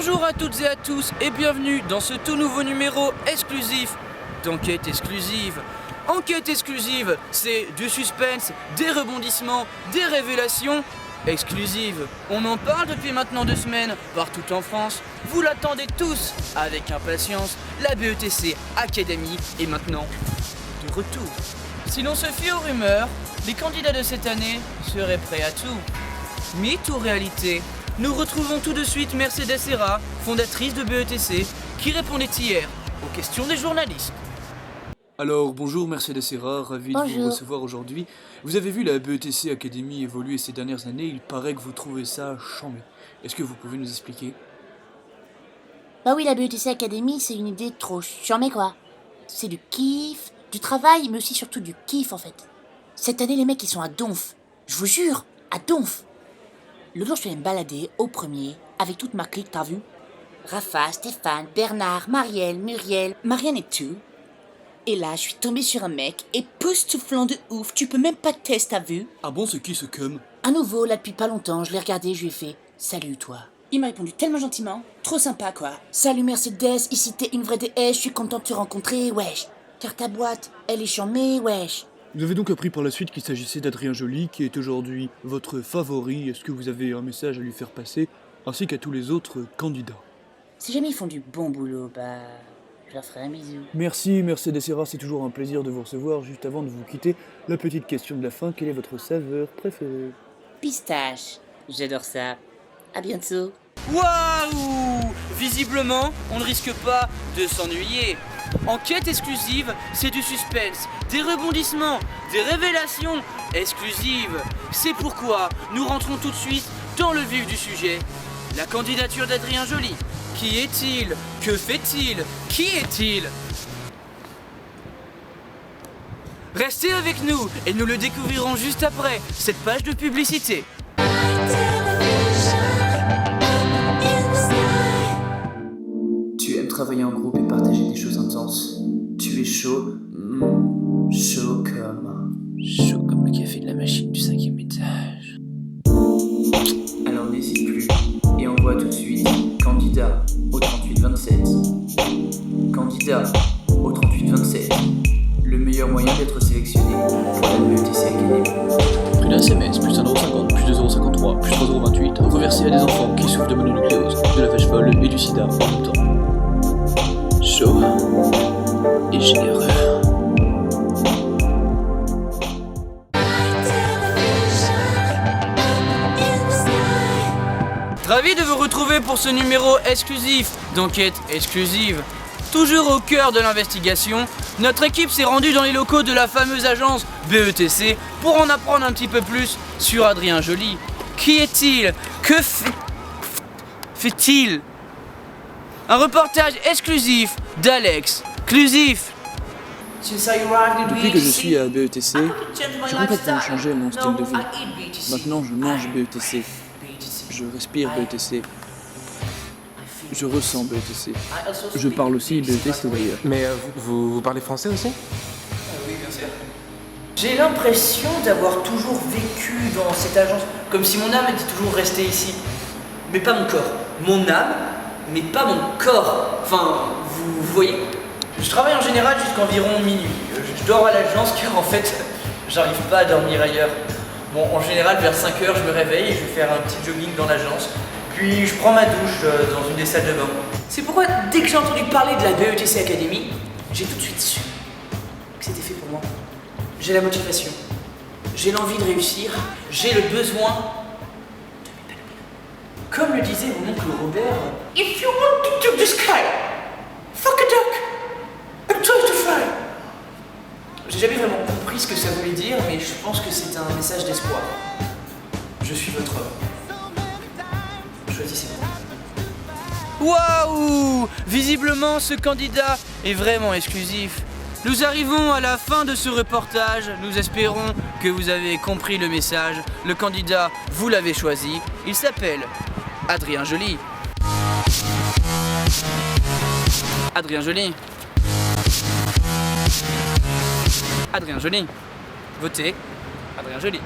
Bonjour à toutes et à tous et bienvenue dans ce tout nouveau numéro exclusif d'Enquête Exclusive. Enquête Exclusive, c'est du suspense, des rebondissements, des révélations exclusives. On en parle depuis maintenant 2 semaines, partout en France. Vous l'attendez tous avec impatience. La BETC Academy est maintenant de retour. Si l'on se fie aux rumeurs, les candidats de cette année seraient prêts à tout. Mythe ou réalité? Nous retrouvons tout de suite Mercedes Serra, fondatrice de BETC, qui répondait hier aux questions des journalistes. Alors, bonjour Mercedes Serra, ravi de vous recevoir aujourd'hui. Vous avez vu la BETC Academy évoluer ces dernières années, il paraît que vous trouvez ça chambé. Est-ce que vous pouvez nous expliquer? Bah oui, la BETC Academy, c'est une idée trop charmée quoi. C'est du kiff, du travail, mais aussi surtout du kiff en fait. Cette année, les mecs, ils sont à Donf. Je vous jure, à Donf. Le jour, je suis allé me balader au premier, avec toute ma clique, t'as vu? Rafa, Stéphane, Bernard, Marielle, Muriel, Marianne et tout. Et là, je suis tombée sur un mec, époustouflant de ouf, tu peux même pas te tester, t'as vu? Ah bon, c'est qui ce cum? Un nouveau, là depuis pas longtemps, je l'ai regardé, je lui ai fait « Salut toi ». Il m'a répondu tellement gentiment, trop sympa quoi. « Salut Mercedes, ici t'es une vraie déesse, je suis contente de te rencontrer, wesh. Car ta boîte, elle est charmée, wesh. » Vous avez donc appris par la suite qu'il s'agissait d'Adrien Joly, qui est aujourd'hui votre favori. Est-ce que vous avez un message à lui faire passer, ainsi qu'à tous les autres candidats? Si jamais ils font du bon boulot, bah... je leur ferai un bisou. Merci Mercedes Serra, c'est toujours un plaisir de vous recevoir. Juste avant de vous quitter, la petite question de la fin, quelle est votre saveur préférée? Pistache, j'adore ça. À bientôt. Waouh! Visiblement, on ne risque pas de s'ennuyer. Enquête exclusive, c'est du suspense, des rebondissements, des révélations exclusives. C'est pourquoi nous rentrons tout de suite dans le vif du sujet. La candidature d'Adrien Joly. Qui est-il? Que fait-il? Qui est-il? Restez avec nous et nous le découvrirons juste après cette page de publicité. Tu aimes travailler en groupe et partager des choses intenses. Tu es chaud, chaud comme le café de la machine du 5e étage. Alors n'hésite plus et envoie tout de suite candidat au 3827. Candidat au 3827. Le meilleur moyen d'être sélectionné pour la BETC Academy. Plus d'un SMS, plus 1,50€, plus 2,53€, plus 3,28€, reversé à des enfants qui souffrent de mononucléose, de la vache folle et du sida en même temps. Chaud et généreux. Ravi de vous retrouver pour ce numéro exclusif d'Enquête Exclusive. Toujours au cœur de l'investigation, notre équipe s'est rendue dans les locaux de la fameuse agence BETC pour en apprendre un petit peu plus sur Adrien Joly. Qui est-il? Que fait-il? Un reportage exclusif d'Alex Clusif. Depuis que je suis à BETC, j'ai complètement changé mon style de vie. Maintenant, je mange BETC. Je respire BETC. Je ressens BETC. Je parle aussi BETC d'ailleurs. Mais vous parlez français aussi? Oui, bien sûr. J'ai l'impression d'avoir toujours vécu dans cette agence, comme si mon âme était toujours restée ici. Mais pas mon corps. Mon âme, mais pas mon corps. Enfin, vous voyez? Je travaille en général jusqu'environ minuit. Je dors à l'agence car en fait, j'arrive pas à dormir ailleurs. Bon, en général, vers 5h, je me réveille et je vais faire un petit jogging dans l'agence. Puis je prends ma douche dans une des salles de bain. C'est pourquoi, dès que j'ai entendu parler de la BETC Academy, j'ai tout de suite su que c'était fait pour moi. J'ai la motivation, j'ai l'envie de réussir, j'ai le besoin de m'épanouir. Comme le disait mon oncle Robert, If you want to do the sky, fuck a duck and try to fly. J'ai jamais vraiment compris ce que ça voulait dire, mais je pense que c'est un message d'espoir. Je suis votre homme. Choisissez-moi. Waouh! Visiblement, ce candidat est vraiment exclusif. Nous arrivons à la fin de ce reportage. Nous espérons que vous avez compris le message. Le candidat, vous l'avez choisi. Il s'appelle Adrien Joly. Adrien Joly. Adrien Joly. Votez Adrien Joly.